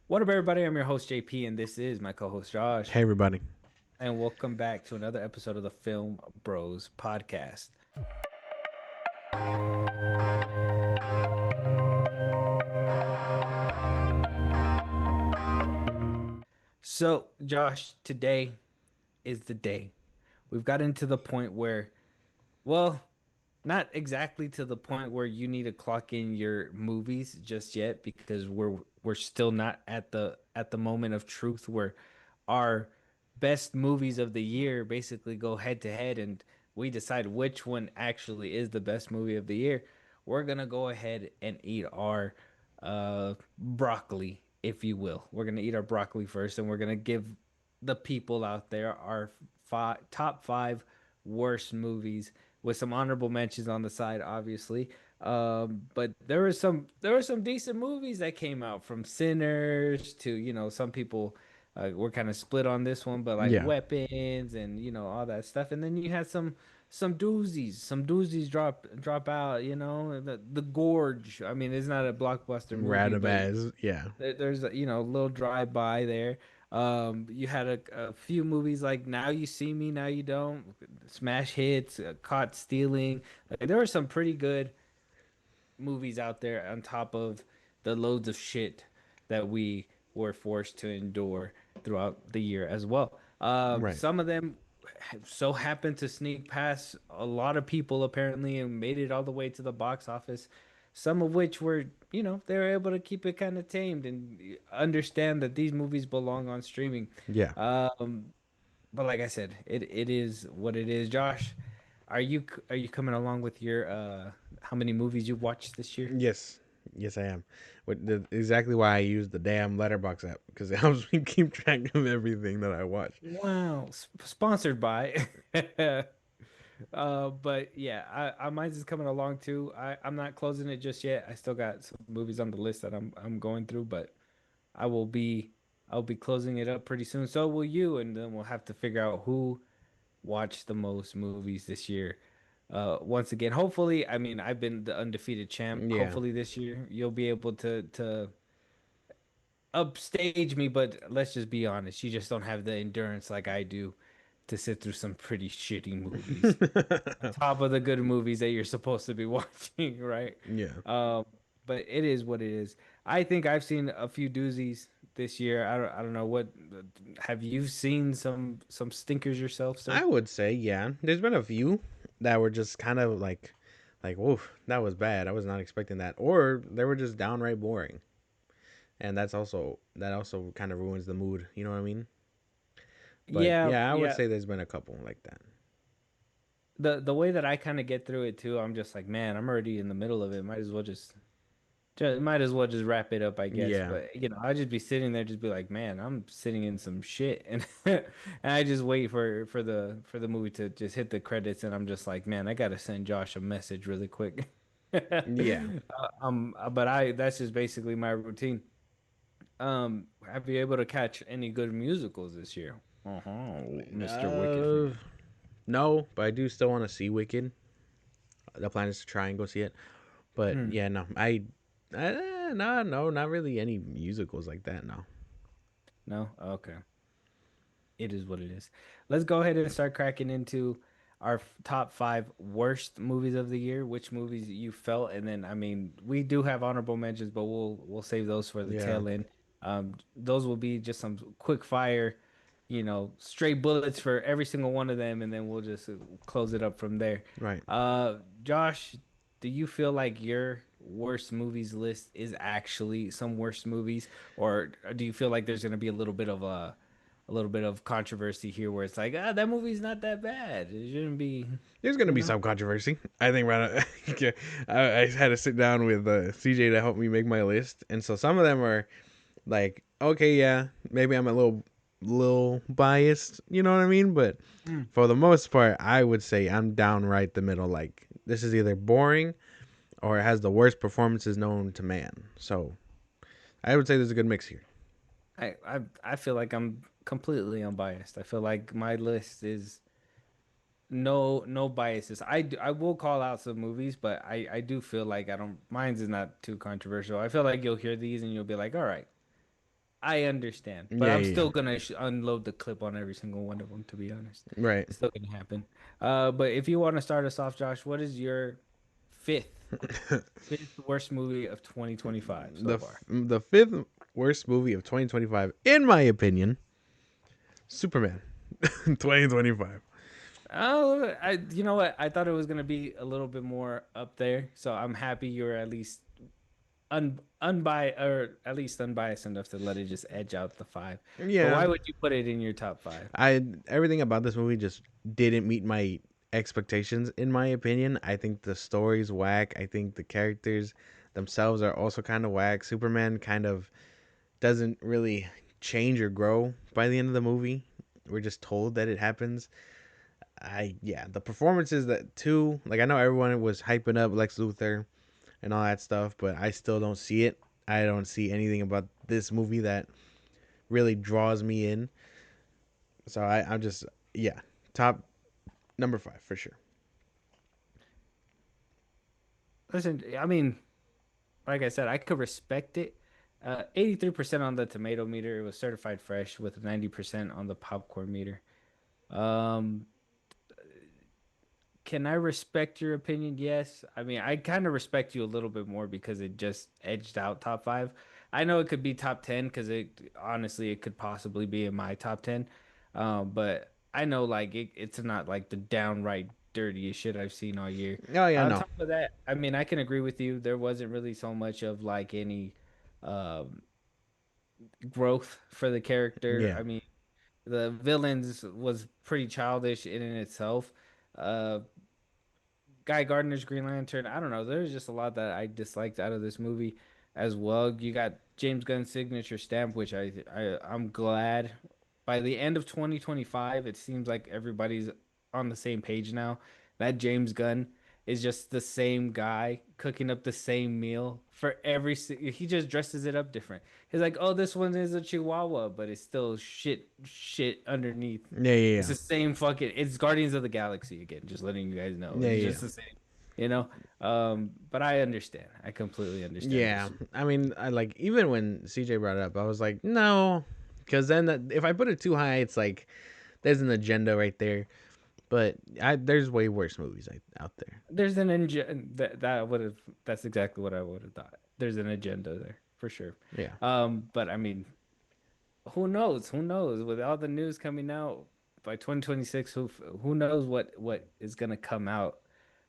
What up, everybody? I'm your host, JP, and this is my co host, Hey Josh. everybody. And welcome back to another episode of the Film Bros podcast. So, Josh, today is the day. We've gotten to the point where, well, not exactly to the point where you need to clock in your movies just yet because we're still not at the moment of truth where our best movies of the year basically go head to head and we decide which one actually is the best movie of the year. We're gonna go ahead and eat our broccoli, if you will. We're gonna eat our broccoli first, and we're gonna give the people out there our top five worst movies with some honorable mentions on the side, obviously. But there were some decent movies that came out from Sinners to some people were kind of split on this one, but like Yeah. Weapons and all that stuff. And then you had some doozies drop out. The Gorge. I mean, it's not a blockbuster movie, Random but as yeah. there's a little drive by there. You had a few movies like Now You See Me, Now You Don't, smash hits, Caught Stealing. Like, there were some pretty good movies out there on top of the loads of shit that we were forced to endure throughout the year as well. Right. Some of them so happened to sneak past a lot of people apparently and made it all the way to the box office. Some of which were, they were able to keep it kind of tamed and understand that these movies belong on streaming. Yeah. Um, but like I said, it is what it is. Josh, are you coming along with your how many movies you watched this year? Yes. Yes, I am. Exactly why I use the damn letterbox app because it helps me keep track of everything that I watch. Wow, sponsored by. But yeah, mine's is coming along too. I'm not closing it just yet. I still got some movies on the list that I'm going through, but I will be I'll be closing it up pretty soon. So will you, and then we'll have to figure out who watched the most movies this year. Once again, hopefully, I mean, I've been the undefeated champ. Yeah. Hopefully this year you'll be able to upstage me, but let's just be honest, you just don't have the endurance like I do to sit through some pretty shitty movies. On top of the good movies that you're supposed to be watching, right? Yeah. Um, but it is what it is. I think I've seen a few doozies this year. I don't know what have you seen some stinkers yourself, sir? I would say yeah. There's been a few that were just kind of like whoa, that was bad. I was not expecting that, or they were just downright boring, and that also kind of ruins the mood. You know what I mean? But Yeah, yeah, I would yeah. say there's been a couple like that. The way that I kind of get through it too, I'm just like, man, I'm already in the middle of it. Might as well just wrap it up, I guess. Yeah. But I'd just be sitting there, just be like, man, I'm sitting in some shit, and and I just wait for the movie to just hit the credits, and I'm just like, man, I gotta send Josh a message really quick. Yeah. But I that's just basically my routine. Have you able to catch any good musicals this year? Mr. Wicked Uh, fan. no, but I do still want to see Wicked. The plan is to try and go see it. But Hmm. yeah, no, no, not really any musicals like that. No. No? Okay. It is what it is. Let's go ahead and start cracking into our top five worst movies of the year. Which movies you felt, and then I mean, we do have honorable mentions, but we'll save those for the Yeah. tail end. Those will be just some quick fire, straight bullets for every single one of them, and then we'll just close it up from there. Right. Josh, do you feel like your worst movies list is actually some worst movies, or do you feel like there's gonna be a little bit of controversy here where it's like, that movie's not that bad. It shouldn't be, There's gonna you be know? some controversy. I think right. I had to sit down with CJ to help me make my list, and so some of them are like, okay, yeah, maybe I'm a little biased. You know what I mean? But Mm. for the most part, I would say I'm downright the middle. Like this is either boring or it has the worst performances known to man. So I would say there's a good mix here. I feel like I'm completely unbiased. I feel like my list is no biases. I will call out some movies, but I do feel like I don't mine's is not too controversial. I feel like you'll hear these and you'll be like, all right, I understand, but Yeah, I'm yeah, still gonna unload the clip on every single one of them. To be honest, yeah. Right. it's still gonna happen. But if you want to start us off, Josh, what is your fifth fifth worst movie of 2025 so far? The fifth worst movie of 2025, in my opinion, Superman, 2025. Oh, you know what? I thought it was gonna be a little bit more up there, so I'm happy you're at least unbiased, or at least unbiased enough to let it just edge out the five. But Yeah, why would you put it in your top five? I everything about this movie just didn't meet my expectations. In my opinion, I think the story's whack. I think the characters themselves are also kind of whack. Superman kind of doesn't really change or grow by the end of the movie. We're just told that it happens. I yeah, the performances that too. Like I know everyone was hyping up Lex Luthor and all that stuff, but I still don't see it. I don't see anything about this movie that really draws me in. So I'm just yeah, top number five for sure. Listen, I mean, like I said, I could respect it. 83% on the tomato meter. It was certified fresh with 90% on the popcorn meter. Um, Can I respect your opinion? Yes. I mean, I kind of respect you a little bit more because it just edged out top five. I know it could be top 10 because it honestly, it could possibly be in my top 10. But I know like it's not like the downright dirtiest shit I've seen all year. Oh yeah, On no, top of that, I mean, I can agree with you. There wasn't really so much of like any um, growth for the character. yeah, I mean, the villains was pretty childish in itself. Uh, Guy Gardner's Green Lantern. I don't know. There's just a lot that I disliked out of this movie as well. You got James Gunn's signature stamp, which I'm glad by the end of 2025, it seems like everybody's on the same page now. That James Gunn is just the same guy cooking up the same meal for he just dresses it up different. He's like, "Oh, this one is a Chihuahua, but it's still shit underneath." yeah, It's yeah, the same fucking. It's Guardians of the Galaxy again. Just letting you guys know. yeah, It's yeah, just yeah. the same, you know. But I understand. I completely understand Yeah, this. I mean, I like even when CJ brought it up, I was like, no, because then if I put it too high, it's like there's an agenda right there. But there's way worse movies out there. There's an agenda that would have. That's exactly what I would have thought. There's an agenda there for sure. Yeah, But I mean, who knows? Who knows? With all the news coming out by 2026, who knows what is gonna come out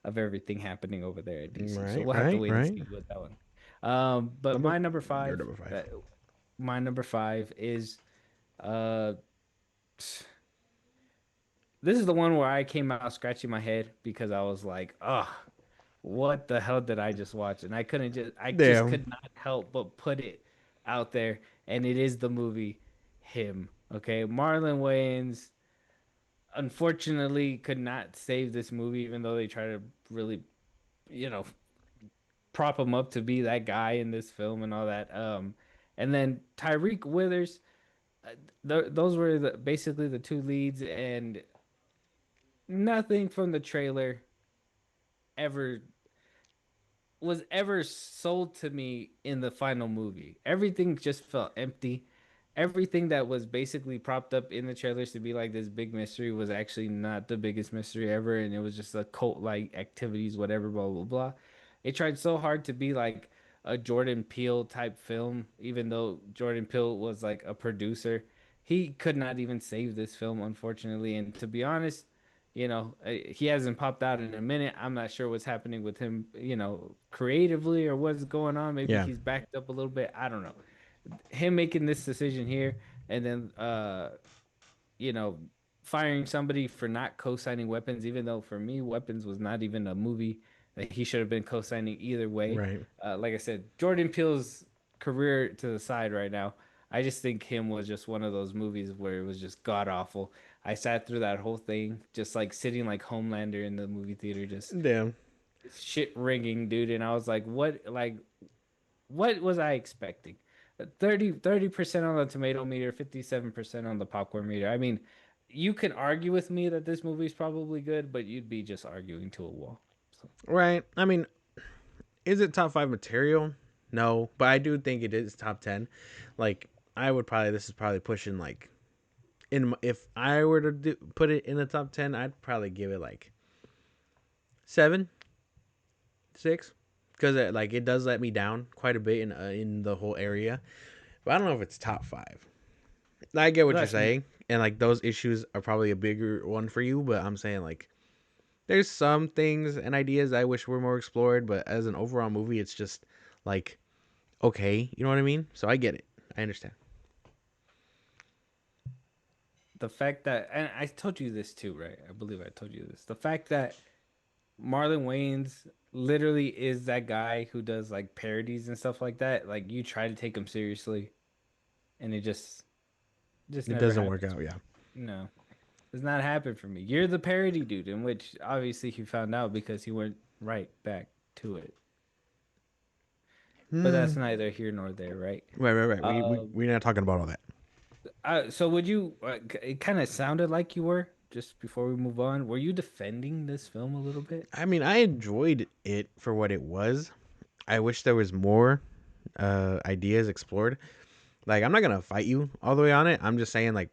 of everything happening over there at DC? So right, we'll have to right, wait and right. see with that one. But Number your number five. my number five is uh, this is the one where I came out scratching my head because I was like, oh, what the hell did I just watch? And I just Damn. could not help but put it out there. And it is the movie Him. Okay. Marlon Wayans unfortunately could not save this movie, even though they try to really, you know, prop him up to be that guy in this film and all that. And then Tyreek Withers, uh, those were basically the two leads, and nothing from the trailer ever was ever sold to me in the final movie. Everything just felt empty. Everything that was basically propped up in the trailers to be like this big mystery was actually not the biggest mystery ever, and it was just a cult like activities, whatever, blah blah blah. It tried so hard to be like a Jordan Peele type film, even though Jordan Peele was like a producer. He could not even save this film, unfortunately. And to be honest, he hasn't popped out in a minute. I'm not sure what's happening with him, creatively or what's going on. Maybe Yeah, he's backed up a little bit. I don't know. Him making this decision here and then you know, firing somebody for not co-signing Weapons, even though for me Weapons was not even a movie that he should have been co-signing either way. right. Like I said, Jordan Peele's career to the side right now. I just think him was just one of those movies where it was just god awful. I sat through that whole thing, just like sitting like Homelander in the movie theater, just Damn. shit ringing, dude. And I was like, what was I expecting? 30% on the tomato meter, 57% on the popcorn meter. I mean, you can argue with me that this movie is probably good, but you'd be just arguing to a wall. So, Right. I mean, is it top five material? No, but I do think it is top 10. Like I would probably this is probably pushing like if I were to put it in the top 10, I'd probably give it like 7, 6, because like it does let me down quite a bit in the whole area. But I don't know if it's top 5. I get what you're That's saying, and like those issues are probably a bigger one for you. But I'm saying like there's some things and ideas I wish were more explored. But as an overall movie, it's just like okay, you know what I mean? So I get it. I understand. the fact that, and I told you this too, right? I believe I told you this. The fact that Marlon Wayans literally is that guy who does like parodies and stuff like that. Like you try to take him seriously, and it just It never doesn't work happens. out. Yeah. No, does not happen for me. You're the parody dude, in which obviously he found out because he went right back to it. But Hmm. that's neither here nor there, right? Right. Right. Right. Um, We're not talking about all that. so would you? It kind of sounded like you were just before we move on. Were you defending this film a little bit? I mean, I enjoyed it for what it was. I wish there was more ideas explored. Like, I'm not gonna fight you all the way on it. I'm just saying, like,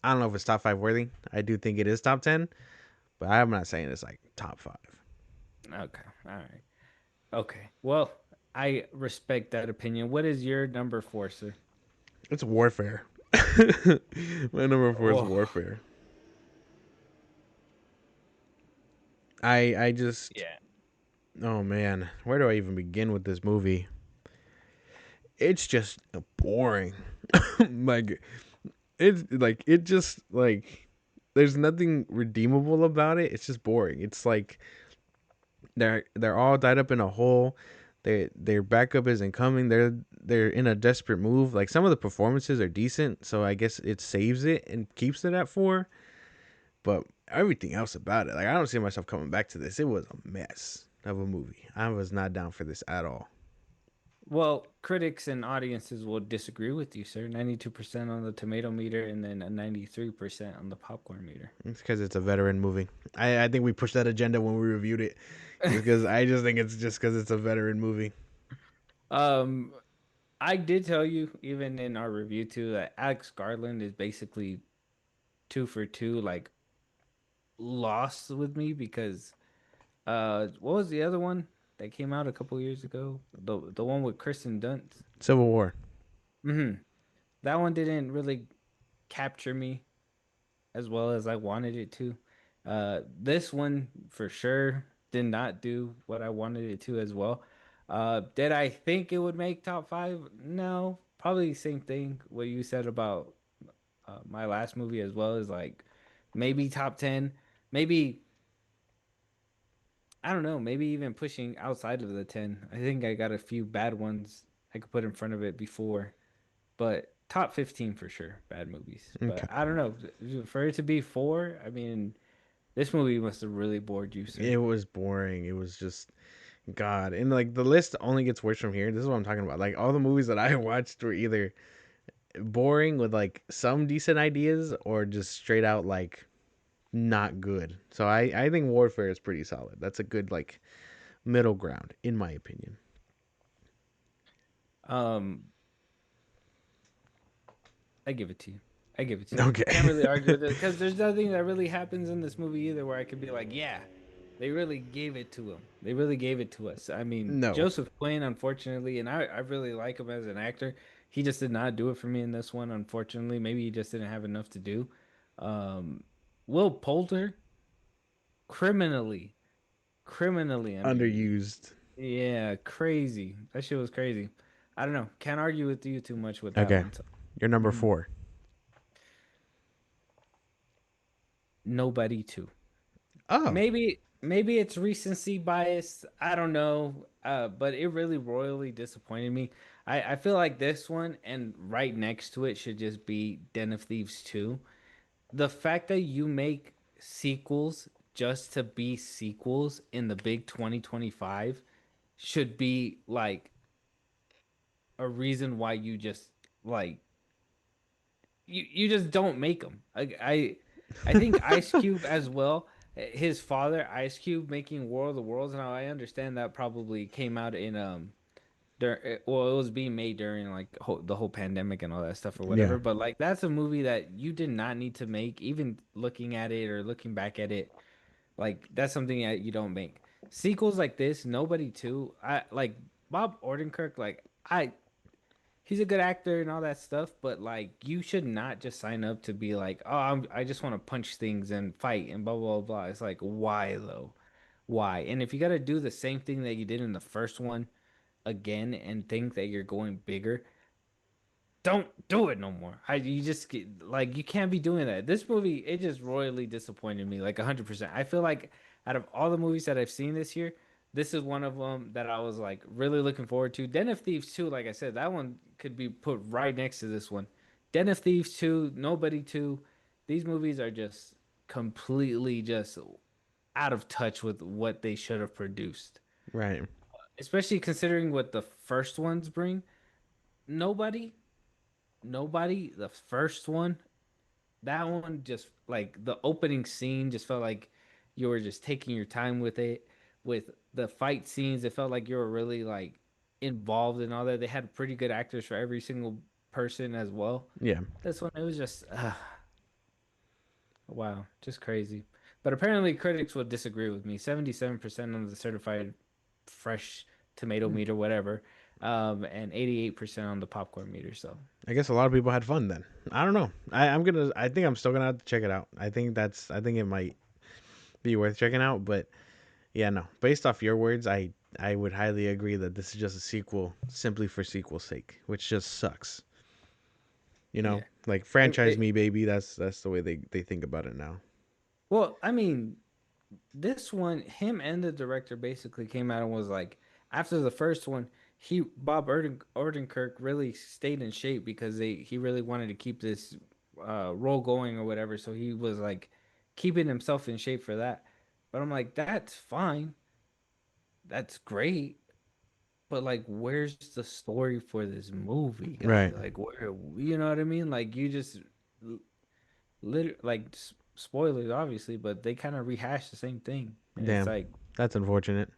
I don't know if it's top 5 worthy. I do think it is top 10, but I'm not saying it's like top 5. Okay, all right, okay. Well, I respect that opinion. What is your number four, sir? It's Warfare. My number 4 is Oh, Warfare. I just yeah. oh man, where do I even begin with this movie? It's just boring. Like it's like it just like there's nothing redeemable about it. It's just boring. It's like they're all tied up in a hole. Their backup isn't coming. They're in a desperate move. Like some of the performances are decent, so I guess it saves it and keeps it at 4. But everything else about it, like I don't see myself coming back to this. It was a mess of a movie. I was not down for this at all. Well, critics and audiences will disagree with you, sir. 92% on the tomato meter and then a 93% on the popcorn meter. It's because it's a veteran movie. I think we pushed that agenda when we reviewed it. Just because I just think it's just because it's a veteran movie. Um, I did tell you, even in our review too, that Alex Garland is basically two for two, like lost with me because what was the other one that came out a couple years ago? The one with Kristen Dunst. Civil War. Hmm. That one didn't really capture me as well as I wanted it to. This one for sure did not do what I wanted it to as well. Did I think it would make top five? No, probably the same thing what you said about my last movie as well as like maybe top 10, maybe I don't know, maybe even pushing outside of the 10. I think I got a few bad ones I could put in front of it before, but top 15 for sure, bad movies. But Okay. I don't know, for it to be four, I mean, this movie must have really bored you, sir. It was boring. It was just God. And like the list only gets worse from here. This is what I'm talking about. Like all the movies that I watched were either boring with like some decent ideas or just straight out like not good. So I think Warfare is pretty solid. That's a good like middle ground in my opinion. Um, I give it to you. I give it to you. Can't Okay. really argue with it because there's nothing that really happens in this movie either where I could be like, yeah, they really gave it to him. They really gave it to us. I mean, No. Joseph Quinn, unfortunately, and I really like him as an actor. He just did not do it for me in this one, unfortunately. Maybe he just didn't have enough to do. Um, Will Poulter, criminally, criminally underused. Underused. Yeah, crazy. That shit was crazy. I don't know. Can't argue with you too much with that Okay. one. So. You're number Mhm. 4. Nobody too. Oh. Maybe it's recency bias. I don't know. But it really royally disappointed me. I feel like this one and right next to it should just be Den of Thieves 2. The fact that you make sequels just to be sequels in the big 2025 should be like a reason why you just like you just don't make them. I think Ice Cube as well. His father, Ice Cube, making War of the Worlds. Now I understand that probably came out in well, it was being made during like the whole pandemic and all that stuff or Yeah. whatever. But like that's a movie that you did not need to make. Even looking at it or looking back at it, like that's something that you don't make. Sequels like this, nobody too. I like Bob Odenkirk. Like he's a good actor and all that stuff, but like you should not just sign up to be like, oh, I just want to punch things and fight and blah blah blah. It's like why though? Why? And if you got to do the same thing that you did in the first one again and think that you're going bigger, don't do it no more. You just like you can't be doing that. This movie it just royally disappointed me like 100%. I feel like out of all the movies that I've seen this year, this is one of them that I was like really looking forward to. Den of Thieves 2, like I said, that one could be put right next to this one. Den of Thieves 2, Nobody 2. These movies are just completely just out of touch with what they should have produced. Right. Especially considering what the first ones bring. Nobody the first one, that one just like the opening scene just felt like you were just taking your time with it. With the fight scenes, it felt like you were really like involved in all that. They had pretty good actors for every single person as well. Yeah. This one, it was just wow, just crazy. But apparently, critics would disagree with me. 77% on the certified fresh tomato meter, whatever, and 88% on the popcorn meter. So I guess a lot of people had fun then. I don't know. I'm gonna. I think I'm still gonna have to check it out. I think that's. I think it might be worth checking out. But yeah, no. Based off your words, I would highly agree that this is just a sequel simply for sequel's sake, which just sucks. You know, yeah, like it, franchise it me, baby. That's the way they think about it now. well, I mean, this one, him and the director basically came out and was like, after the first one, Bob Odenkirk really stayed in shape because he really wanted to keep this role going or whatever. So he was like keeping himself in shape for that. But I'm like, that's fine, that's great. But like, where's the story for this movie, guy? Right. Like, where you know what I mean? Like, you just like spoilers, obviously, but they kind of rehash the same thing, and it's Damn. like That's unfortunate.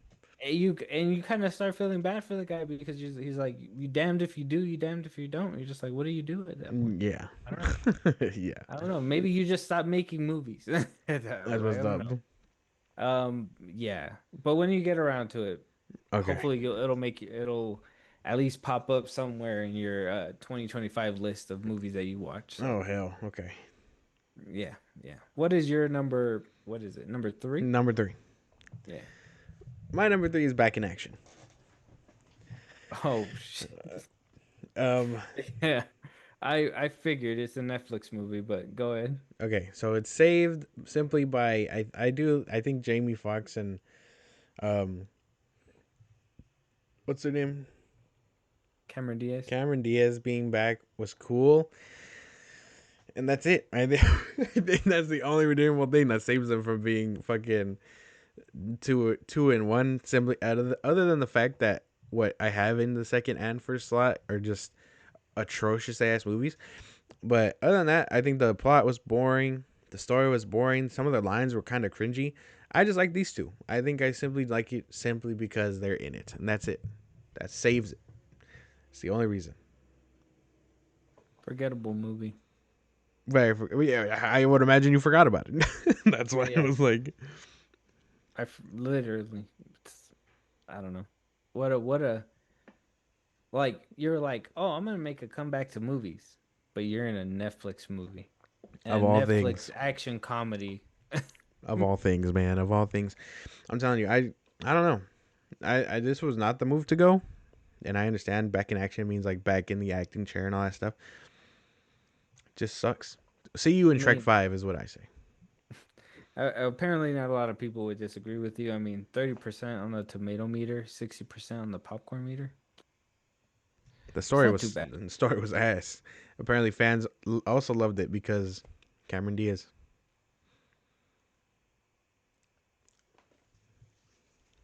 and you kind of start feeling bad for the guy because he's like, you damned if you do, you damned if you don't. You're just like, what do you do at that point? Yeah. I don't know. Yeah. I don't know. Maybe you just stop making movies. Like, That's I what's don't up. know. Yeah, but when you get around to it, Okay. hopefully it'll at least pop up somewhere in your 2025 list of movies that you watch. So Oh hell. Okay. yeah, yeah. What is your number? What is it? Number three? Number three. Yeah. My number three is Back in Action. Oh shit. Um. Yeah. I figured it's a Netflix movie, but go ahead. Okay. So it's saved simply by I think Jamie Foxx and um what's her name, Cameron Diaz. Cameron Diaz being back was cool, and that's it. I think I think that's the only redeemable thing that saves them from being fucking two in one. Simply other than the fact that what I have in the second and first slot are just atrocious ass movies. But other than that, I think the plot was boring. The story was boring. Some of the lines were kind of cringy. I just like these two. I think I simply like it simply because they're in it, and that's it. That saves it. It's the only reason. Forgettable movie. Yeah, I would imagine you forgot about it. That's why I Yeah. was like, Literally, I don't know. What a like you're like, oh, I'm gonna make a comeback to movies, but you're in a Netflix movie, of and all a Netflix things, action comedy. of all things, man, of all things, I'm telling you, I don't know. I this was not the move to go, and I understand back in action means like back in the acting chair and all that stuff. Just sucks. See you I in Trek mean, 5 is what I say. apparently not a lot of people would disagree with you. I mean, 30% on the tomato meter, 60% on the popcorn meter. It's not too bad. The story was ass. Apparently, fans also loved it because Cameron Diaz.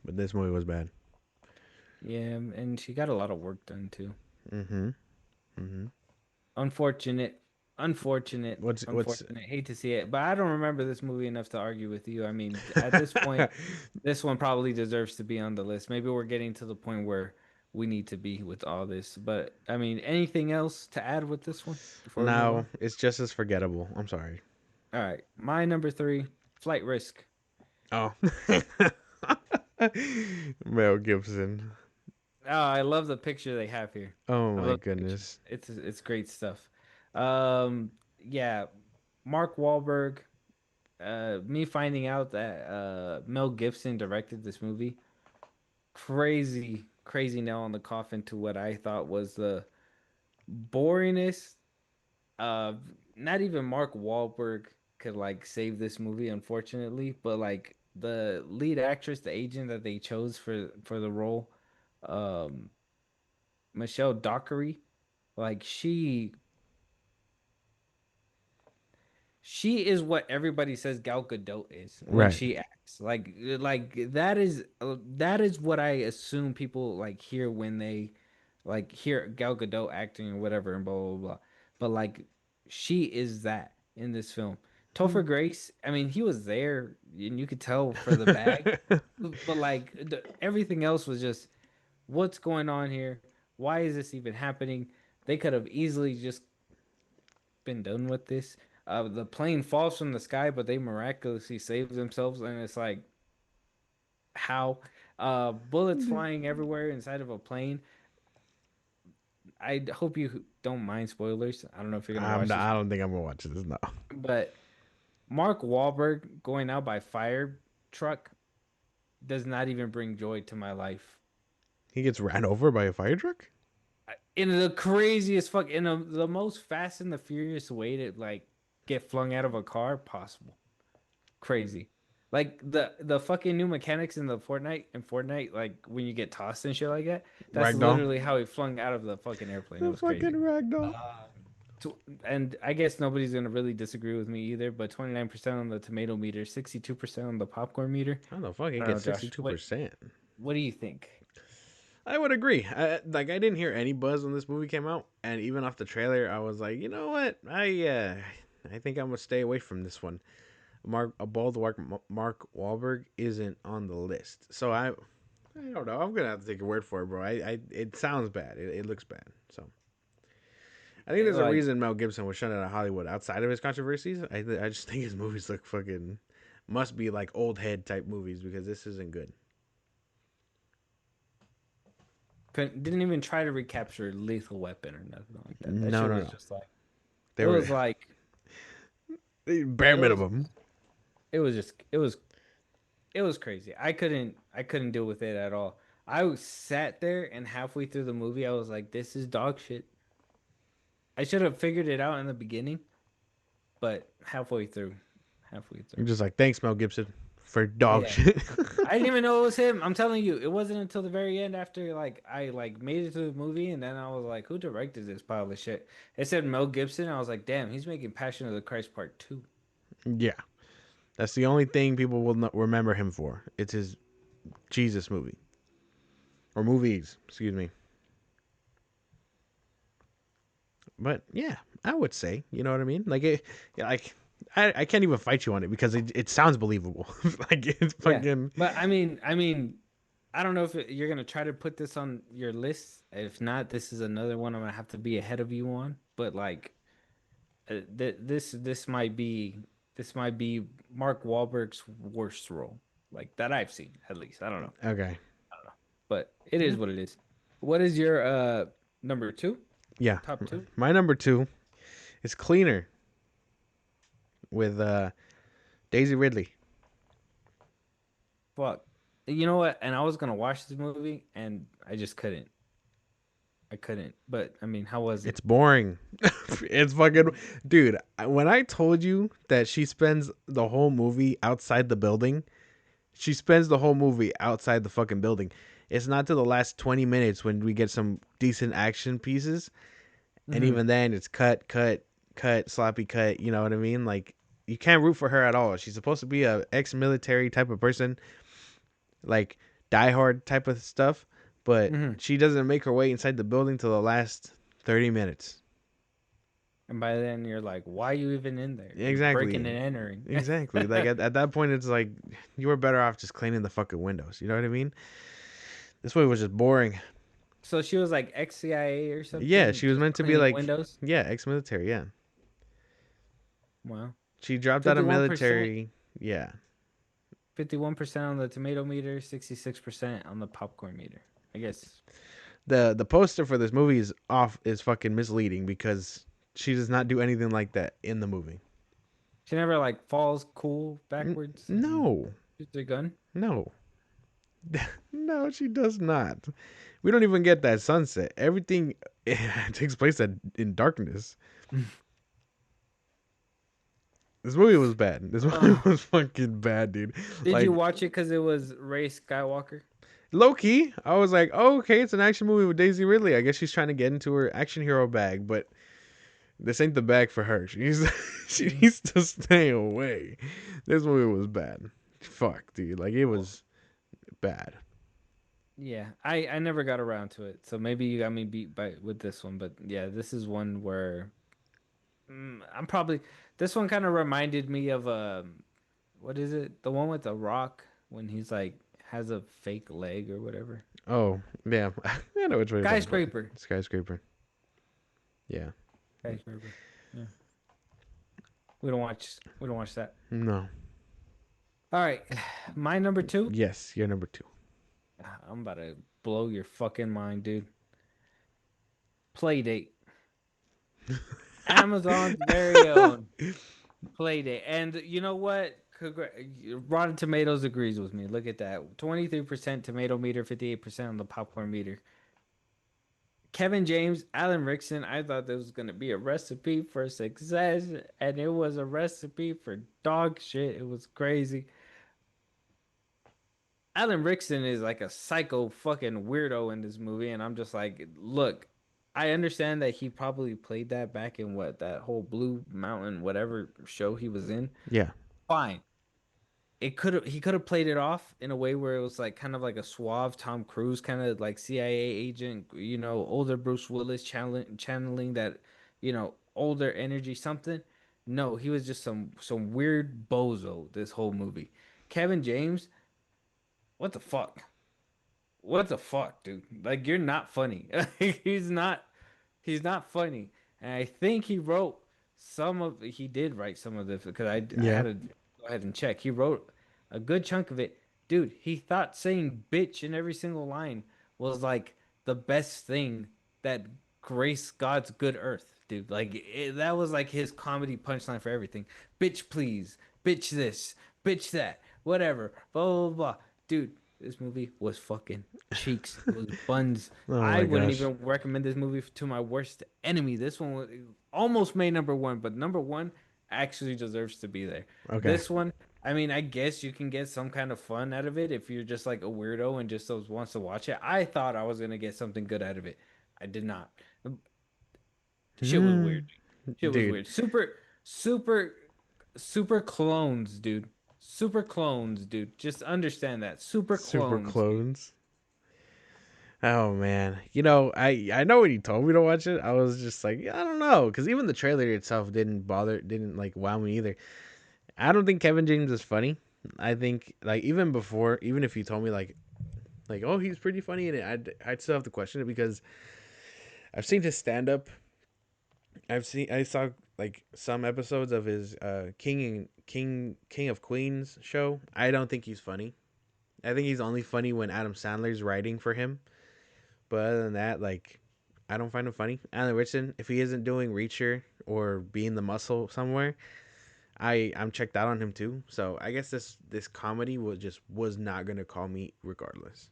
But this movie was bad. Yeah, and she got a lot of work done too. Mm-hmm. Mm-hmm. Unfortunate, unfortunate, What's unfortunate. Hate to see it, but I don't remember this movie enough to argue with you. I mean, at this point, this one probably deserves to be on the list. Maybe we're getting to the point where we need to be with all this. But I mean, anything else to add with this one before we move No, on? it's just as forgettable. I'm sorry. All right, my number three, Flight Risk. Oh. Mel Gibson. Oh, I love the picture they have here. Oh I my love the picture. goodness. It's great stuff. Yeah, Mark Wahlberg. Me finding out that Mel Gibson directed this movie, crazy, crazy nail on the coffin to what I thought was the boringest. Uh, Not even Mark Wahlberg could like save this movie, unfortunately. But like the lead actress, the agent that they chose for the role, um, Michelle Dockery, like she is what everybody says Gal Gadot is when Right. she acts. Like that is what I assume people like hear when they like hear Gal Gadot acting or whatever and blah blah blah. But like she is that in this film. Topher Grace, I mean, he was there and you could tell for the bag, but like everything else was just what's going on here? Why is this even happening? They could have easily just been done with this. The plane falls from the sky, but they miraculously save themselves, and it's like how? Bullets flying everywhere inside of a plane. I hope you don't mind spoilers. I don't know if you're gonna watch this, I don't think I'm gonna watch this. No. but Mark Wahlberg going out by fire truck does not even bring joy to my life. He gets ran over by a fire truck. In the craziest fuck, the most Fast and the Furious way to like get flung out of a car possible. Crazy. Like the fucking new mechanics in the Fortnite, like when you get tossed and shit like that, that's Ragdoll. literally how he flung out of the fucking airplane. It The was fucking crazy. ragdoll. And I guess nobody's gonna really disagree with me either, but 29% on the tomato meter, 62% on the popcorn meter. How the fuck it I don't know, gets Josh. 62%? What do you think? I would agree. I didn't hear any buzz when this movie came out, and even off the trailer, I was like, you know what? I think I'm gonna stay away from this one. A bald Mark Wahlberg isn't on the list, so I don't know. I'm gonna have to take your word for it, bro. It sounds bad. It looks bad. So I think there's a Like, reason Mel Gibson was shut out of Hollywood outside of his controversies. I just think his movies look fucking must be like old head type movies because this isn't good. didn't even try to recapture Lethal Weapon or nothing like that. That No, shit no, was no. just like They it were was like bare it was minimum. it was just it was crazy. I couldn't deal with it at all. Sat there and halfway through the movie I was like, this is dog shit. I should have figured it out in the beginning, but halfway through. You're just like, thanks, Mel Gibson, for dog Yeah. shit. I didn't even know it was him. I'm telling you, it wasn't until the very end after like I like made it to the movie and then I was like, who directed this pile of shit? It said Mel Gibson. I was like, damn, he's making Passion of the Christ Part 2. Yeah, that's the only thing people will not remember him for. It's his Jesus movie or movies, excuse me. But yeah, I would say, you know what I mean? Like it, yeah, like I can't even fight you on it because it sounds believable. Like it's Yeah. fucking But I mean, I don't know if you're gonna try to put this on your list. If not, this is another one I'm gonna have to be ahead of you on. But like, this might be Mark Wahlberg's worst role, like that I've seen at least. I don't know, okay. but it is Yeah, what it is. What is your number two? yeah. Top two? My number two is Cleaner with Daisy Ridley. Fuck. You know what? And I was gonna watch this movie, and I just couldn't. I couldn't. But I mean, how was it? It's boring. It's fucking dude. When I told you that she spends the whole movie outside the building, she spends the whole movie outside the fucking building. It's not to the last 20 minutes when we get some decent action pieces, and Hmm. even then it's cut, sloppy cut. You know what I mean? Like you can't root for her at all. She's supposed to be a ex-military type of person, like diehard type of stuff, but Hmm. she doesn't make her way inside the building till the last 30 minutes. And by then you're like, why are you even in there? You're breaking Exactly. and entering. Exactly. Like at that point, it's like you were better off just cleaning the fucking windows. You know what I mean? This way was just boring. So she was like ex-CIA or Yeah, something, she was just meant to be cleaning like, windows. yeah, ex-military. Yeah, Wow. she dropped out of 51%, military. Yeah, 51% on the tomato meter, 66% on the popcorn meter. I guess the poster for this movie is fucking misleading because she does not do anything like that in the movie. she never like falls cool backwards and No, shoots her gun. no, no, she does not. We don't even get that sunset. Everything takes place in darkness. This movie was bad. This movie Uh, was fucking bad, dude. did you Like watch it because it was Ray Skywalker? low key, I was like, oh, okay, it's an action movie with Daisy Ridley. I guess she's trying to get into her action hero bag, but this ain't the bag for her. She's she Mm. needs to stay away. This movie was bad. Fuck, dude. Like it Well, was bad. yeah, I never got around to it, so maybe you got me beat by with this one. But yeah, this is one where I'm probably this one kind of reminded me of what is it? The one with the rock when he's like has a fake leg or whatever. Oh, yeah. I know which way you're talking about. Skyscraper. Skyscraper. Yeah. Skyscraper. Yeah. We don't watch that. No. All right. My number two. Yes, you're number two. I'm about to blow your fucking mind, dude. Playdate. Amazon's very own Playdate. And you know what? Rotten Tomatoes agrees with me. Look at that. 23% tomato meter, 58% on the popcorn meter. Kevin James, Alan Rickson, I thought this was going to be a recipe for success, and it was a recipe for dog shit. It was crazy. Alan Rickson is like a psycho fucking weirdo in this movie, and I'm just like, look, I understand that he probably played that back in what that whole Blue Mountain whatever show he was in. Yeah. Fine. It could have he could have played it off in a way where it was like kind of like a suave Tom Cruise kind of like CIA agent, older Bruce Willis channeling that, older energy something. No, he was just some weird bozo this whole movie. Kevin James, what the fuck? What the fuck, dude? Like you're not funny. He's not funny. And I think he did write some of this because I Yeah. had to go ahead and check. He wrote a good chunk of it. Dude, he thought saying bitch in every single line was like the best thing that graced God's good earth, dude. That was like his comedy punchline for everything. Bitch, please. Bitch this. Bitch that. Whatever. Blah, blah, blah. Dude, this movie was fucking cheeks. It was buns. Oh I my wouldn't gosh. even recommend this movie to my worst enemy. This one almost made number one, but number one actually deserves to be there. Okay. This one, I mean, I guess you can get some kind of fun out of it if you're just like a weirdo and just wants to watch it. I thought I was gonna get something good out of it. I did not. Shit was weird. Hmm. Shit was Dude, weird. Super, super clones, dude. Super clones, dude. Just understand that. Super super clones, dude. clones. Oh man, I know when you told me to watch it, I was just like, I don't know, because even the trailer itself didn't like wow me either. I don't think Kevin James is funny. I think like even before, even if you told me like oh he's pretty funny in it, I'd still have to question it because I've seen his stand up. I saw like some episodes of his King of Queens show. I don't think he's funny. I think he's only funny when Adam Sandler's writing for him. But other than that, like, I don't find him funny. Alan Richardson, if he isn't doing Reacher or being the muscle somewhere, I'm checked out on him too. So I guess this comedy was not gonna call me regardless.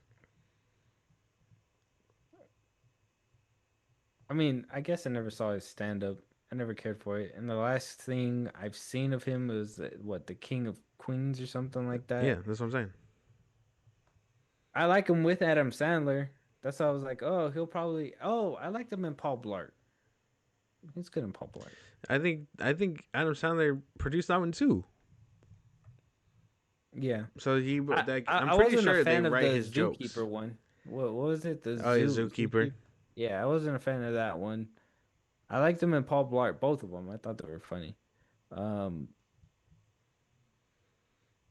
I mean, I guess I never saw his stand up. I never cared for it. And the last thing I've seen of him was what, the King of Queens or something like Yeah, that. that's what I'm saying. I like him with Adam Sandler. That's why I was like, oh, I liked him in Paul Blart. He's good in Paul Blart. I think Adam Sandler produced that one too. Yeah. So I, like I, I'm I pretty wasn't a sure they fan of write the his jokes. Zookeeper one. What was it? The Oh, he's Zookeeper. Zookeeper? Yeah, I wasn't a fan of that one. I liked him in Paul Blart, both of them. I thought they were funny. Um,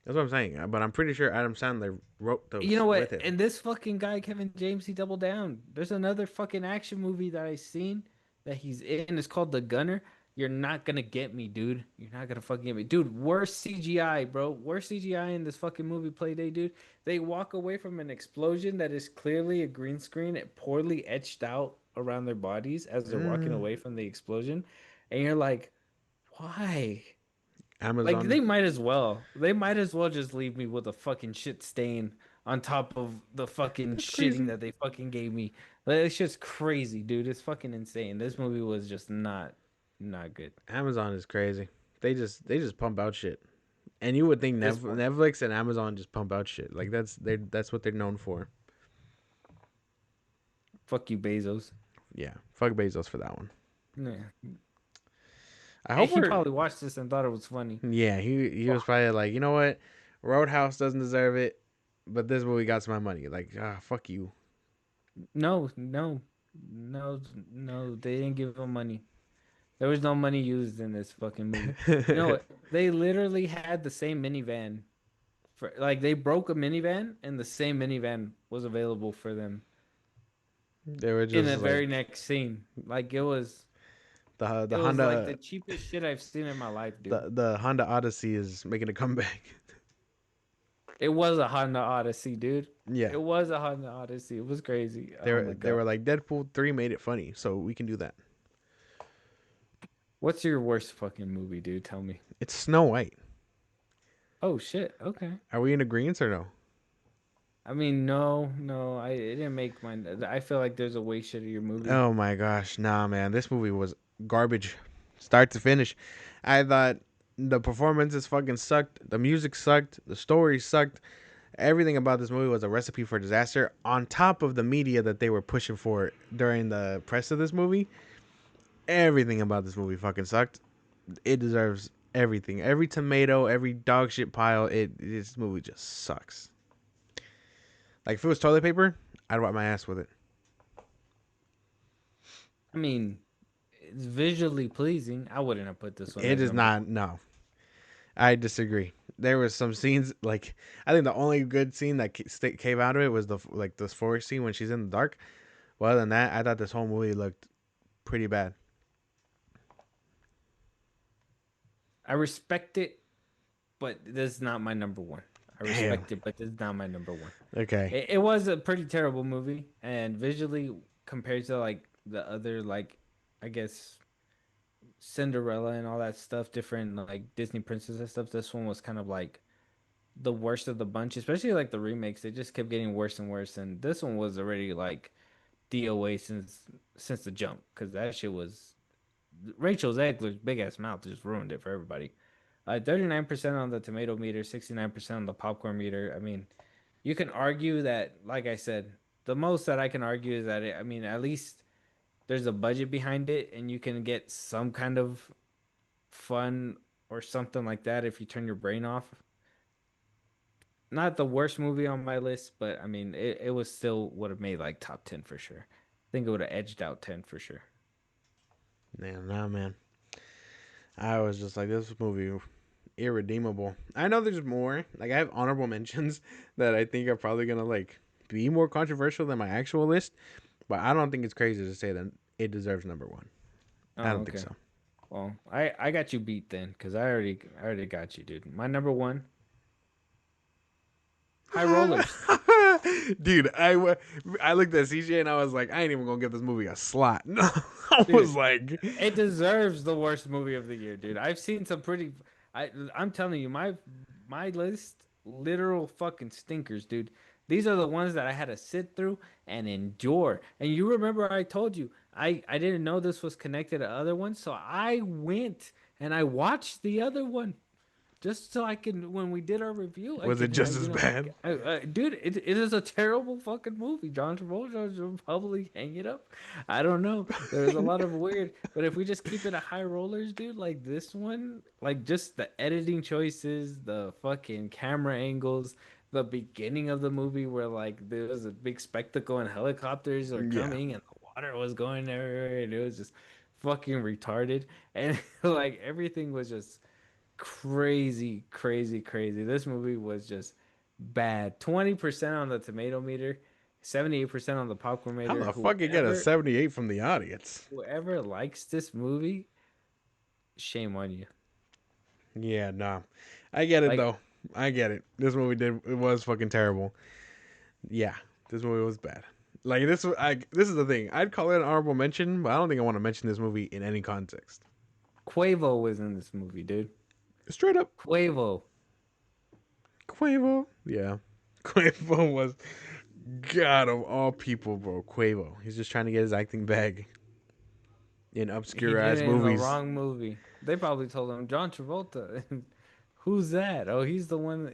That's what I'm saying. But I'm pretty sure Adam Sandler wrote You those know with what? him. And this fucking guy, Kevin James, he doubled down. There's another fucking action movie that I seen that he's in. It's called The Gunner. You're not gonna get me, dude. You're not gonna fucking get me, dude. Worst CGI, bro. Worst CGI in this fucking movie play day, dude. They walk away from an explosion that is clearly a green screen, it poorly etched out around their bodies as they're walking Mm, away from the explosion, and you're like, why? Like Amazon. they might as well. They might as well just leave me with a fucking shit stain on top of the fucking That's shitting crazy. that they fucking gave me. Like, it's just crazy, dude. It's fucking insane. This movie was just not good. Amazon is crazy. They just pump out shit. And you would think This one, Netflix and Amazon just pump out shit. Like that's what they're known for. fuck you, Bezos. Yeah. Fuck Bezos for that one. Yeah. I And hope he we're probably watched this and thought it was funny. yeah, he was Fuck. probably like, you know what? Roadhouse doesn't deserve it, but this movie got some my money. Like, fuck you. No, no, no, no. They didn't give him money. There was no money used in this fucking movie. You know what? They literally had the same minivan for like they broke a minivan and the same minivan was available for them They were in just the very like next scene. Like the it was like the Honda cheapest shit I've seen in my life, dude. the Honda Odyssey is making a comeback. It was a Honda Odyssey, dude. Yeah. It was a Honda Odyssey. It was crazy. They Oh were my they God. were like Deadpool 3 made it funny, so we can do that. What's your worst fucking movie, dude? Tell me. It's Snow White. Oh shit. Okay. Are we in agreement or no? I mean, no, no, it didn't make mine. I feel like there's a way shittier movie. Oh my gosh, nah, man, this movie was garbage, start to finish. I thought the performances fucking sucked, the music sucked, the story sucked. Everything about this movie was a recipe for disaster. On top of the media that they were pushing for during the press of this movie, everything about this movie fucking sucked. It deserves everything, every tomato, every dog shit pile. This movie just sucks. Like if it was toilet paper, I'd wipe my ass with it. I mean, it's visually pleasing. I wouldn't have put this one It as is number not. one. No, I disagree. There was some scenes like I think the only good scene that came out of it was the like this forest scene when she's in the dark. Well, other than that, I thought this whole movie looked pretty bad. I respect it, but this is not my number one. I Damn. respect it, but this is not my number one. Okay. It was a pretty terrible movie, and visually compared to like the other like I guess Cinderella and all that stuff, different like Disney princess and stuff, this one was kind of like the worst of the bunch, especially like the remakes. They just kept getting worse and worse, and this one was already like DOA since the jump because that shit was Rachel Zegler's big ass mouth just ruined it for everybody. 39% on the tomato meter, 69% on the popcorn meter. I mean, you can argue that, like I said, the most that I can argue is that I mean, at least there's a budget behind it, and you can get some kind of fun or something like that if you turn your brain off. Not the worst movie on my list, but I mean, it was still would have made like top 10 for sure. I think it would have edged out 10 for sure. Man, nah, man. I was just like this movie irredeemable. I know there's more. Like I have honorable mentions that I think are probably gonna like be more controversial than my actual list, but I don't think it's crazy to say that it deserves number one. I Oh, don't think okay. so. Well, I got you beat then, because I already got you, dude. My number one, High Rollers. Dude, I looked at CJ and I was like, I ain't even gonna give this movie a slot. No, I was Dude, like, it deserves the worst movie of the year, dude. I've seen some pretty I'm telling you, my list literal fucking stinkers, dude. These are the ones that I had to sit through and endure. And you remember I told you I didn't know this was connected to other ones, so I went and I watched the other one. Just so I can, when we did our review, I was it can, just as bad? dude, it is a terrible fucking movie. John Travolta was probably hang it up. I don't know. There's a lot of weird, but if we just keep it at high rollers, dude, like this one, like just the editing choices, the fucking camera angles, the beginning of the movie where like there was a big spectacle and helicopters are Yeah, coming and the water was going everywhere and it was just fucking retarded and like everything was just. crazy, crazy, crazy. This movie was just bad. 20% on the tomato meter, 78% on the popcorn How meter. the fuck you get a 78 from the audience? Whoever likes this movie, shame on you. Yeah, nah. I get it Like though. I get it. This movie did it was fucking terrible. Yeah, this movie was bad. Like this is the thing. I'd call it an honorable mention, but I don't think I want to mention this movie in any context. Quavo was in this movie, dude. Straight up, Quavo. Quavo. Yeah, Quavo was God of all people, bro. Quavo. He's just trying to get his acting bag in He obscure did ass it in the movies. wrong movie. They probably told him John Travolta. Who's that? Oh, he's the one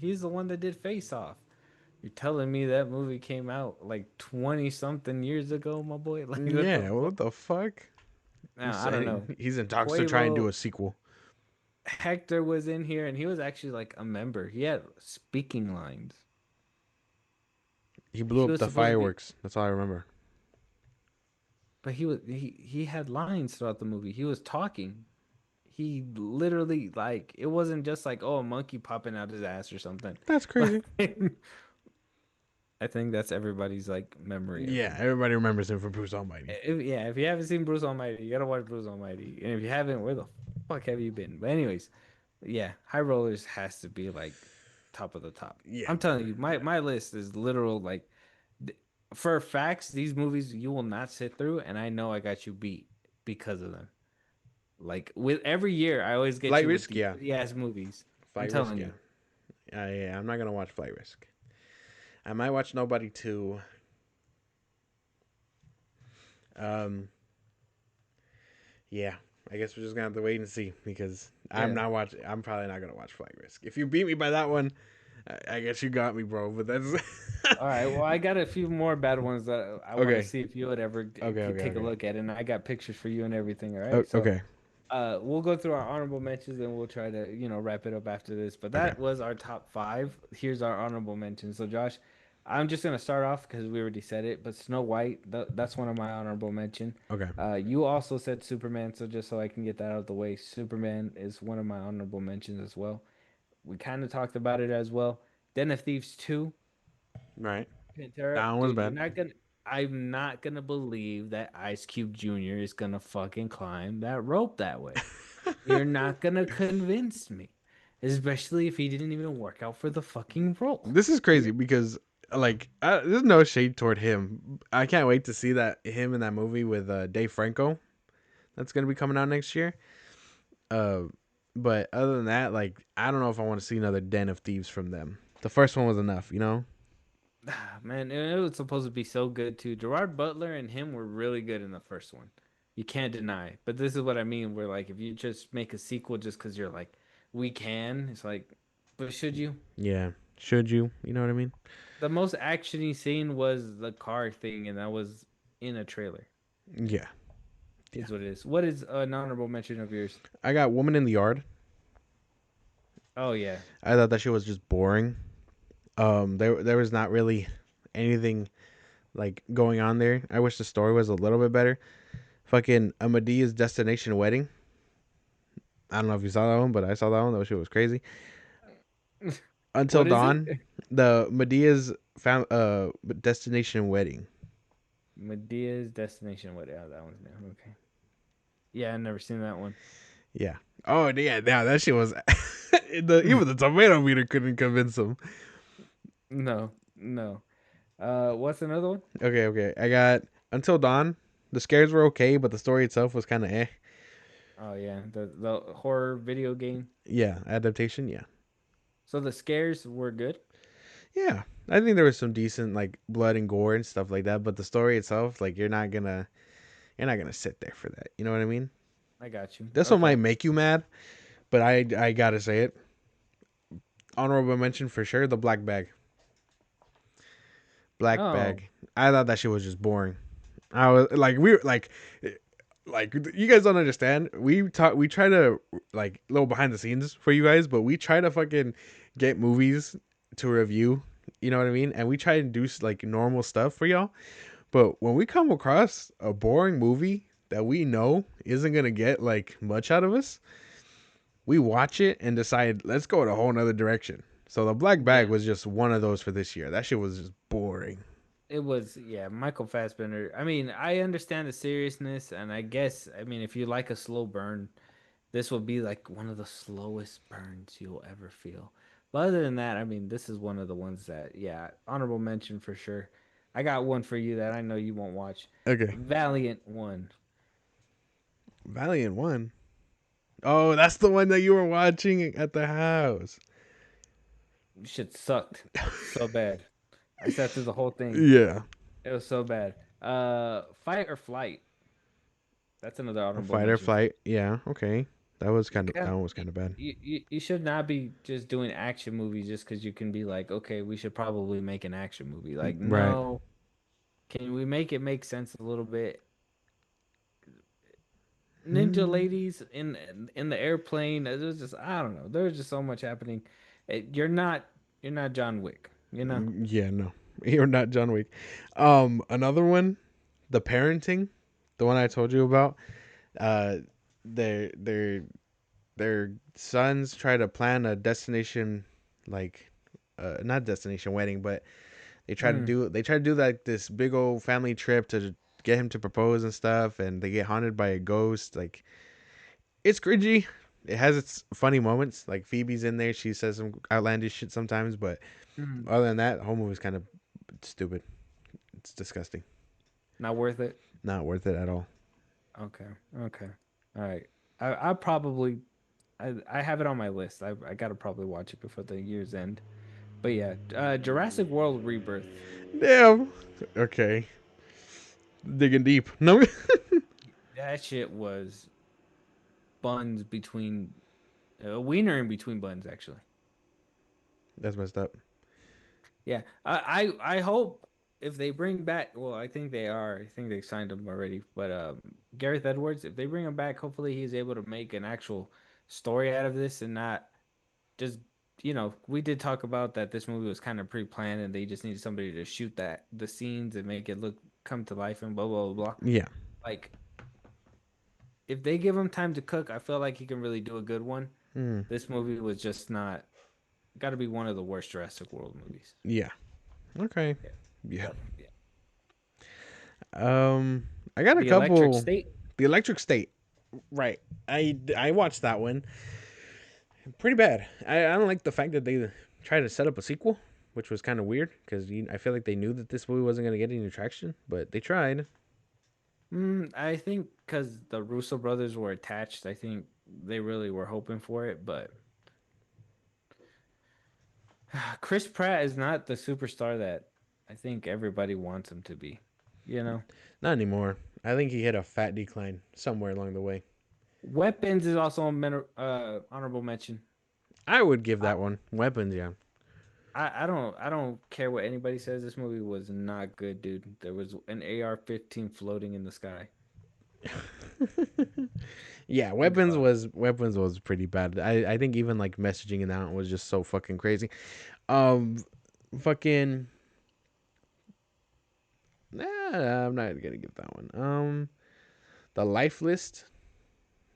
he's the one that did Face Off. You're telling me that movie came out like 20 something years ago, my boy? Like what the Yeah, fuck? what the fuck? No, I don't know. He's in talks to try and do Quavo a sequel. Hector was in here and he was actually like a member. He had speaking lines. He blew He up was the supposed to be, fireworks. That's all I remember. but he had lines throughout the movie. He was talking. He literally like it wasn't just like oh a monkey popping out his ass or something. That's crazy. Like I think that's everybody's like memory of Yeah, him. everybody remembers him from Bruce Almighty. Yeah, if you haven't seen Bruce Almighty, you gotta watch Bruce Almighty. And if you haven't, where the fuck have you been? But anyways, yeah, High Rollers has to be like top of the top. Yeah, I'm telling you, my list is literal like th- for facts, these movies you will not sit through, and I know I got you beat because of them. Like with every year, I always get Flight you with Risk. these Yeah, shitty ass movies. I'm Flight Risk. telling Yeah, you. yeah. I'm not gonna watch Flight Risk. I might watch Nobody 2. Um, yeah. I guess we're just gonna have to wait and see because I'm Yeah. not watching. I'm probably not gonna watch Flight Risk. If you beat me by that one, I guess you got me, bro. But that's All right. Well, I got a few more bad ones that I want to okay. see if you would ever Okay. Okay. take a Okay. look at, and I got pictures for you and everything. All right. So, Okay. we'll go through our honorable mentions and we'll try to, wrap it up after this. But Okay. that was our top five. Here's our honorable mentions. So, Josh, I'm just gonna start off because we already said it. But Snow White, that's one of my honorable mention. Okay. You also said Superman, so just so I can get that out of the way, Superman is one of my honorable mentions as well. We kind of talked about it as well. Den of Thieves 2. Right. Pantera, That one was dude, bad. I'm not gonna believe that Ice Cube Jr. is gonna fucking climb that rope that way. You're not gonna convince me. Especially if he didn't even work out for the fucking role. This is crazy You're because there's no shade toward him. I can't wait to see that him in that movie with Dave Franco that's gonna be coming out next year. Uh, but other than that, like I don't know if I want to see another Den of Thieves from them. The first one was enough, you know. man, it was supposed to be so good too. Gerard Butler and him were really good in the first one. You can't deny. But this is what I mean, where like if you just make a sequel just because you're like, we can, it's like, but should you? Yeah, should you? You know what I mean? The most actiony scene was the car thing, and that was in a trailer. Yeah, yeah. Is what it is. What is an honorable mention of yours? I got Woman in the Yard. Oh yeah, I thought that shit was just boring. There was not really anything like going on there. I wish the story was a little bit better. Fucking Amadea's Destination Wedding. I don't know if you saw that one, but I saw that one. That shit was crazy. Until what is it? Dawn, the Medea's Destination Wedding. Medea's Destination. What? Yeah, that one's new. Okay. Yeah, I never seen that one. Yeah. Oh yeah, yeah. That shit was. Even the tomato meter couldn't convince him. No, no. What's another one? Okay, okay. I got Until Dawn. The scares were okay, but the story itself was kind of eh. Oh yeah, the horror video game. Yeah, adaptation. Yeah, So the scares were good. yeah. I think there was some decent like blood and gore and stuff like that, but the story itself, like you're not gonna sit there for that. You know what I mean? I got you. This one might Okay. make you mad, but I gotta say it. Honorable mention for sure. The Black Bag. Black Oh, Bag. I thought that shit was just boring. I was like, we were like you guys don't understand. We try to like little behind the scenes for you guys, but we try to fucking get movies to review. You know what I mean? And we try and do like normal stuff for y'all. But when we come across a boring movie that we know isn't gonna get like much out of us, we watch it and decide let's go in a whole nother direction. So the Black Bag Yeah. was just one of those for this year. That shit was just boring. It was, yeah, Michael Fassbender. I mean, I understand the seriousness, and I guess, I mean, if you like a slow burn, this will be like one of the slowest burns you'll ever feel. But other than that, I mean, this is one of the ones that, yeah, honorable mention for sure. I got one for you that I know you won't watch. Okay, Valiant one. Valiant one. Oh, that's the one that you were watching at the house. Shit sucked so bad. I sat through the whole thing. Yeah, It was so bad. Fight or Flight. That's another honorable Fight or mention for Flight. Yeah, okay. That was you. kind of that Can one was kind of bad. you should not be just doing action movies just because you can be like, okay, we should probably make an action movie. Like, Right. no, can we make it make sense a little bit? Ninja Hmm. ladies in the airplane. There's just I don't know. There's just so much happening. You're not John Wick. You know. Yeah, no, you're not John Wick. Another one, the parenting, the one I told you about. Uh, their their their sons try to plan a destination, like, not destination wedding, but Mm, they try to do like this big old family trip to get him to propose and stuff, and they get haunted by a ghost. Like, it's cringy. It has its funny moments. Like Phoebe's in there, she says some outlandish shit sometimes, but mm. other than that, the whole movie's kind of stupid. It's disgusting. Not worth it. Not worth it at all. Okay. Okay. All right. I probably I have it on my list. I gotta probably watch it before the year's end. But yeah, Jurassic World Rebirth. Damn. Okay. Digging deep. No. That shit was buns between a wiener in between buns actually. That's messed up. Yeah, I hope if they bring back, well, I think they are. I think they signed him already. But Gareth Edwards, if they bring him back, hopefully he's able to make an actual story out of this and not just, we did talk about that this movie was kind of pre-planned and they just needed somebody to shoot the scenes and make it look come to life and blah blah blah blah. Yeah. Like if they give him time to cook, I feel like he can really do a good one. Mm. This movie was just not got to be one of the worst Jurassic World movies. Yeah. Okay. Yeah. Yeah. Yep. Yeah. Um, I got a The Electric couple. State. The Electric State. Right. I watched that one. Pretty bad. I don't like the fact that they tried to set up a sequel, which was kind of weird because I feel like they knew that this movie wasn't going to get any traction, but they tried. I think because the Russo brothers were attached, I think they really were hoping for it. But Chris Pratt is not the superstar that I think everybody wants him to be. You know, Not anymore. I think he hit a fat decline somewhere along the way. Weapons is also a honorable mention. I would give I, that one Weapons. Yeah. I don't care what anybody says. This movie was not good, dude. There was an AR-15 floating in the sky. Yeah, But Weapons was pretty bad. I think even like messaging in that one was just so fucking crazy. Um, fucking. Nah, I'm not gonna give that one. The Life List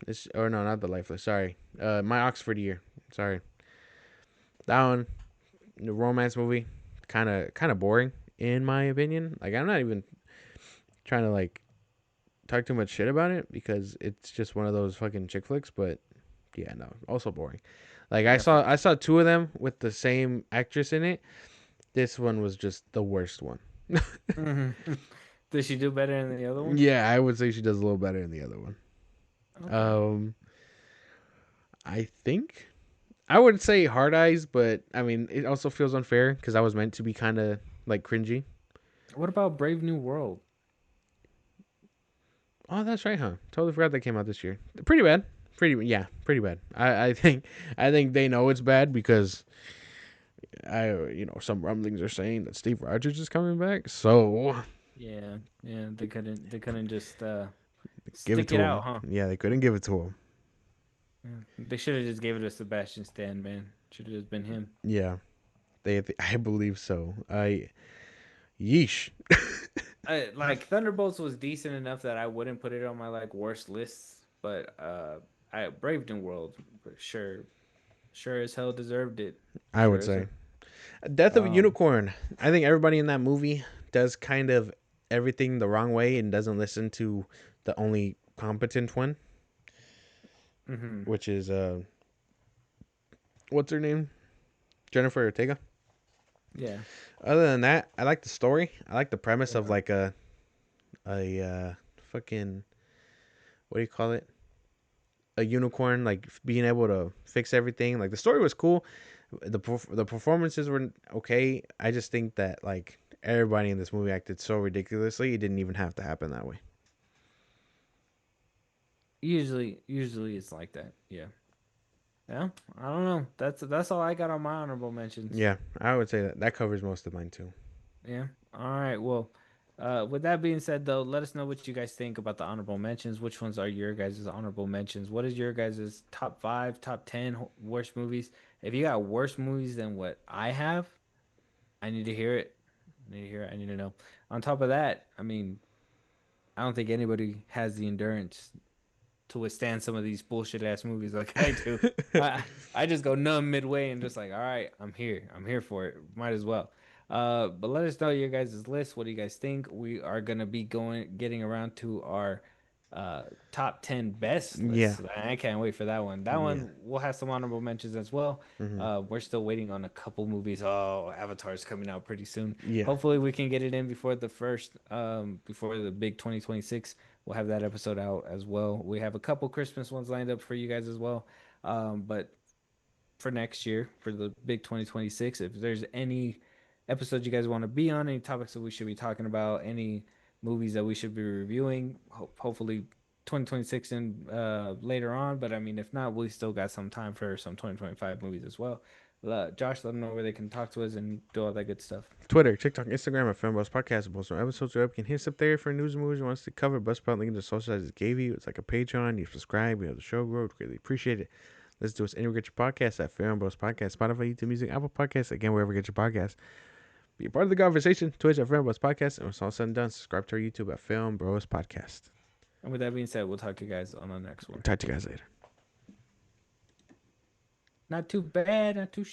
is, or no, not the Life List. Sorry. My Oxford Year. Sorry. That one, the romance movie, kind of boring in my opinion. Like, I'm not even trying to like talk too much shit about it because it's just one of those fucking chick flicks. But yeah, no, also boring. Like, I saw definitely. I saw two of them with the same actress in it. This one was just the worst one. Hmm. Did she do better than the other one? Yeah, I would say she does a little better than the other one. Okay. Um, I think I would say Hard Eyes, but I mean it also feels unfair because I was meant to be kind of like cringy. What about Brave New World? Oh, that's right, huh? Totally forgot that came out this year. Pretty bad. Pretty, yeah, pretty bad. I think they know it's bad because some rumblings are saying that Steve Rogers is coming back. So Yeah, yeah, they couldn't just give it stick it to him. out, huh? Yeah, they couldn't give it to him. Yeah. They should have just gave it to Sebastian Stan, man. Should have just been him. Yeah, I believe so. Yeesh. Like Thunderbolts was decent enough that I wouldn't put it on my like worst lists, but I Brave New World, but sure as hell deserved it. I Sure would as hell. say Death of a Um, Unicorn. I think everybody in that movie does kind of everything the wrong way and doesn't listen to the only competent one, hmm which is what's her name? Jennifer Ortega. yeah, Other than that, I like the story. I like the premise of yeah. like a fucking what do you call it? A unicorn like being able to fix everything. Like the story was cool. The performances were okay. I just think that like everybody in this movie acted so ridiculously. It didn't even have to happen that way. Usually it's like that. Yeah, yeah. I don't know. That's all I got on my honorable mentions. Yeah, I would say that that covers most of mine too. Yeah. All right. Well, with that being said, though, let us know what you guys think about the honorable mentions. Which ones are your guys' honorable mentions? What is your guys' top five, top 10 worst movies? If you got worse movies than what I have, I need to hear it. I need to hear it. I need to know. On top of that, I mean, I don't think anybody has the endurance to withstand some of these bullshit ass movies like I do. I just go numb midway and just like, all right, I'm here. I'm here for it. Might as well. But let us know your guys' list. What do you guys think? We are gonna be getting around to our top 10 best Yeah, lists. I can't wait for that one. That yeah, one we'll have some honorable mentions as well. hmm We're still waiting on a couple movies. Oh, Avatar's coming out pretty soon. yeah. Hopefully we can get it in before before the big 2026. We'll have that episode out as well. We have a couple Christmas ones lined up for you guys as well. But for next year, for the big 2026, if there's any episodes you guys want to be on, any topics that we should be talking about, any movies that we should be reviewing, hopefully 2026 and later on. But I mean, if not, we still got some time for some 2025 movies as well. Josh, let them know where they can talk to us and do all that good stuff. Twitter, TikTok, Instagram at FilmBros Podcast. Post our episodes are up. You can hit us up there for news and movies you want us to cover. Bust part link in the social I just gave you. It's like a Patreon. You subscribe. We have the show growth. Greatly appreciate it. Let's do us anywhere you get your podcast at FilmBros Podcast, Spotify, YouTube Music, Apple Podcasts. Again, wherever you get your podcast. Be a part of the conversation. Twitch at FilmBros Podcast. And when it's all said and done, subscribe to our YouTube at FilmBros Podcast. And with that being said, we'll talk to you guys on the next one. Talk to you guys later. Not too bad, not too shabby.